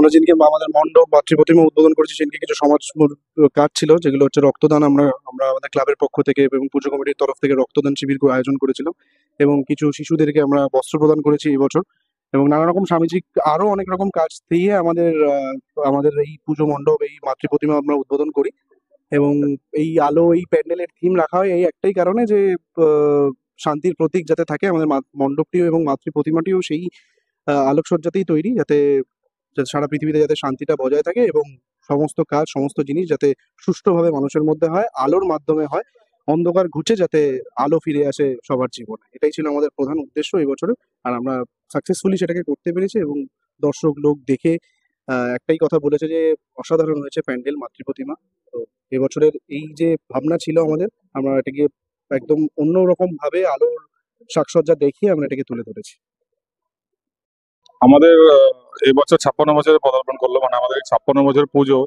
আমরা যেদিনকে আমাদের মণ্ডপ মাতৃপ্রতিমা উদ্বোধন করেছি সেদিনকে কিছু সমাজ কাজ ছিল, যেগুলো হচ্ছে রক্তদান। আমরা আমাদের ক্লাবের পক্ষ থেকে এবং পুজো কমিটির তরফ থেকে রক্তদান শিবির আয়োজন করেছিলাম, এবং কিছু শিশুদেরকে আমরা বস্ত্র প্রদান করেছি এবছর, এবং নানা রকম সামাজিক আরো অনেক রকম কাজ দিয়ে আমাদের এই পুজো মণ্ডপ, এই মাতৃপ্রতিমা আমরা উদ্বোধন করি। এবং এই আলো, এই প্যান্ডেলের থিম রাখা হয় এই একটাই কারণে যে শান্তির প্রতীক যাতে থাকে, আমাদের মণ্ডপটিও এবং মাতৃপ্রতিমাটিও সেই আলোকসজ্জাতেই তৈরি, যাতে সারা পৃথিবীতে যাতে শান্তিটা বজায় থাকে এবং সমস্ত কাজ, সমস্ত জিনিস যাতে সুষ্ঠুভাবে মানুষের মধ্যে হয়, আলোর মাধ্যমে হয়, অন্ধকার ঘুচে যাতে আলো ফিরে আসে সবার জীবনে। এটাই ছিল আমাদের প্রধান উদ্দেশ্য এই বছরে, আর আমরা সাকসেসফুলি সেটাকে করতে পেরেছি। এবং দর্শক লোক দেখে একটাই কথা বলেছে যে অসাধারণ হয়েছে প্যান্ডেল, মাতৃপ্রতিমা। তো এবছরের এই যে ভাবনা ছিল আমাদের, আমরা এটাকে একদম অন্যরকম ভাবে আলোর সাজসজ্জা দেখিয়ে আমরা এটাকে তুলে ধরেছি। আমাদের এবছর 56 বছরে পদার্পণ করলো, মানে আমাদের 56 বছর পুজো।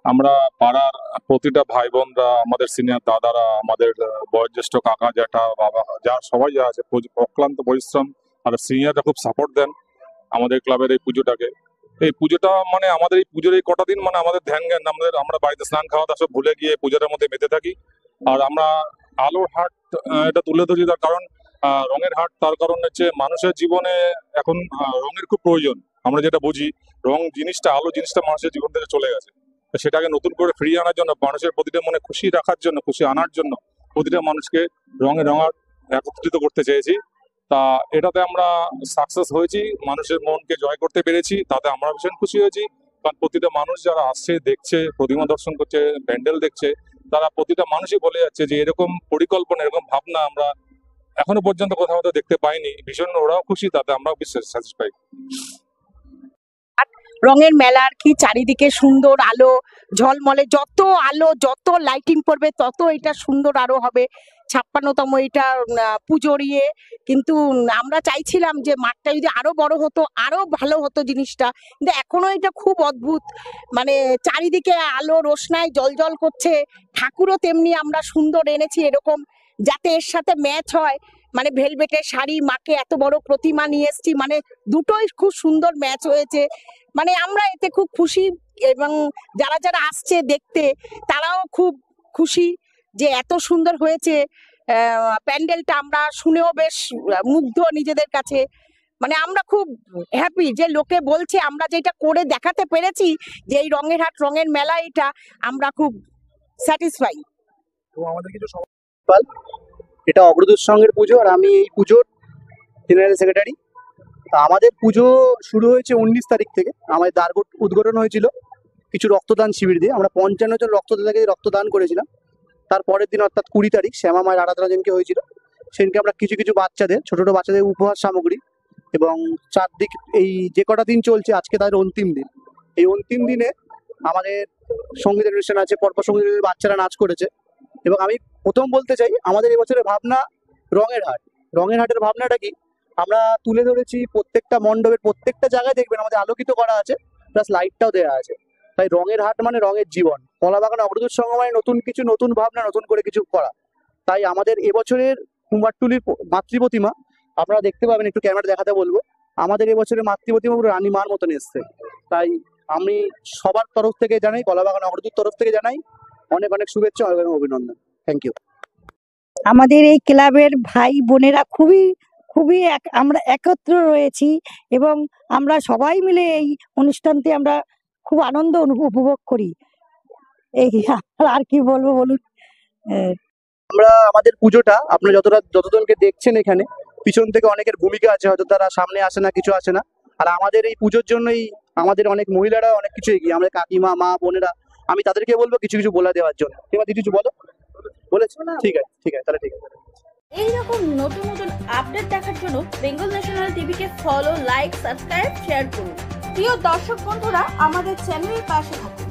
আমরা পাড়ার প্রতিটা ভাই বোনরা, আমাদের সিনিয়র দাদারা, আমাদের বয়োজ্যেষ্ঠ কাকা জ্যাঠা বাবা সবাই যা আছে, অক্লান্ত পরিশ্রম, আর সিনিয়ররা খুব সাপোর্ট দেন আমাদের ক্লাবের এই পুজোটাকে। এই পুজোটা মানে আমাদের এই পুজোর এই কটা দিন মানে আমাদের ধ্যান জ্ঞান, আমরা বাড়িতে স্নান খাওয়া দাওয়া সব ভুলে গিয়ে পুজোটার মধ্যে মেতে থাকি। আর আমরা আলোর হাট এটা তুলে ধরি, তার কারণ রঙের হাট, তার কারণ হচ্ছে মানুষের জীবনে এখন রঙের খুব প্রয়োজন। আমরা যেটা বুঝি, রং জিনিসটা, আলো জিনিসটা মানুষের জীবন থেকে চলে গেছে। সেটাকে নতুন করে ফিরিয়ে আনার জন্য, মানুষের প্রতিটা মনে খুশি রাখার জন্য, খুশি আনার জন্য প্রতিটা মানুষকে রঙে রঙার একত্রিত করতে চেয়েছি। তা এটাতে আমরা সাকসেস হয়েছি, মানুষের মনকে জয় করতে পেরেছি, তাতে আমরা ভীষণ খুশি হয়েছি। কারণ প্রতিটা মানুষ যারা আসছে, দেখছে, প্রতিমা দর্শন করছে, প্যান্ডেল দেখছে, তারা প্রতিটা মানুষই বলে যাচ্ছে যে এরকম পরিকল্পনা, এরকম ভাবনা আমরা এখনো পর্যন্ত কোথাও তো দেখতে পাইনি। ভীষণ ওরাও খুশি, তাতে আমরাও বেশ স্যাটিসফাইড। রঙের মেলা আর কি, চারিদিকে সুন্দর আলো ঝলমলে, যত আলো, যত লাইটিং পড়বে তত এটা সুন্দর আরো হবে। 56তম এটা পুজোর ইয়ে, কিন্তু আমরা চাইছিলাম যে মাঠটা যদি আরো বড় হতো, আরো ভালো হতো জিনিসটা, কিন্তু এখনো এটা খুব অদ্ভুত, মানে চারিদিকে আলো রোশনায় জল করছে। ঠাকুরও তেমনি আমরা সুন্দর এনেছি এরকম, যাতে এর সাথে ম্যাচ হয়। মানে ভেলভেটের শাড়ি, মাকে এত বড় প্রতিমা নিয়ে এসছি, মানে দুটোই খুব সুন্দর ম্যাচ হয়েছে। মানে আমরা এতে খুব খুশি, এবং যারা আসছে দেখতে তারাও খুব খুশি যে এত সুন্দর হয়েছে প্যান্ডেলটা। আমরা শুনেও বেশ মুগ্ধ নিজেদের কাছে, মানে আমরা খুব হ্যাপি যে লোকে বলছে আমরা যেটা করে দেখাতে পেরেছি, যে এই রঙের হাট, রঙের মেলা, এটা আমরা খুব স্যাটিসফাই। তো আমাদের কিছু এটা অগ্রদূত সংঘের পুজো, আর আমি এই পুজোর জেনারেল সেক্রেটারি। তা আমাদের পুজো শুরু হয়েছে 19 তারিখ থেকে। আমাদের দ্বার উদ্ঘাটন হয়েছিল কিছু রক্তদান শিবির দিয়ে। আমরা 55 জন রক্তদাতাকে রক্তদান করেছিলাম। তারপরের দিন অর্থাৎ 20 তারিখ শ্যামা মায়ের আরাধনা যেদিনকে হয়েছিল, সেদিনকে আমরা কিছু বাচ্চাদের, ছোট ছোট বাচ্চাদের উপহার সামগ্রী, এবং চারদিক এই যে কটা দিন চলছে, আজকে তাদের অন্তিম দিন। এই অন্তিম দিনে আমাদের সঙ্গীত অনুষ্ঠান আছে, পরপর সঙ্গীত বাচ্চারা নাচ করেছে। এবং আমি প্রথম বলতে চাই, আমাদের এবছরের ভাবনা রঙের হাট। রঙের হাটের ভাবনাটা কি, আমরা তুলে ধরেছি প্রত্যেকটা মণ্ডপের প্রত্যেকটা জায়গায় দেখবেন আমাদের আলোকিত করা আছে, প্লাস লাইটটাও দেওয়া আছে। তাই রঙের হাট মানে রঙের জীবন। কলাবাগান অগ্রদূত সংঘ মানে নতুন কিছু, নতুন ভাবনা, নতুন করে কিছু করা। তাই আমাদের এবছরের কুমারটুলির মাতৃপ্রতিমা আপনারা দেখতে পাবেন, একটু ক্যামেরা দেখাতে বলবো। আমাদের এবছরের মাতৃপ্রতিমা পুরো রানী মার মতন এসছে। তাই আমি সবার তরফ থেকে জানাই, কলাবাগান অগ্রদূত তরফ থেকে জানাই অনেক অনেক শুভেচ্ছা, অনেক অনেক অভিনন্দন। Thank you. আমাদের এই ক্লাবের ভাই বোনেরা খুবই আমরা একত্র রয়েছি, এবং আমরা সবাই মিলে এই অনুষ্ঠানটি আমরা খুব আনন্দ উপভোগ করি। এই আর কি বলবো বলুন। আমরা আমাদের পুজোটা আপনারা যতজনকে দেখছেন এখানে, পিছন থেকে অনেকের ভূমিকা আছে, হয়তো তারা সামনে আসে না, কিছু আসে না। আর আমাদের এই পুজোর জন্যই আমাদের অনেক মহিলারা অনেক কিছু এগিয়ে, আমাদের কাকিমা, মা, বোনেরা, আমি তাদেরকে বলবো কিছু বলে দেওয়ার জন্য। এবার কিছু বলো, বলেছো না? ঠিক আছে তাহলে ঠিক আছে। এইরকম নতুন আপডেট দেখার জন্য বেঙ্গল ন্যাশনাল টিভিকে ফলো, লাইক, সাবস্ক্রাইব, শেয়ার করুন। প্রিয় দর্শক বন্ধুরা, আমাদের চ্যানেলের পাশে থাকুন।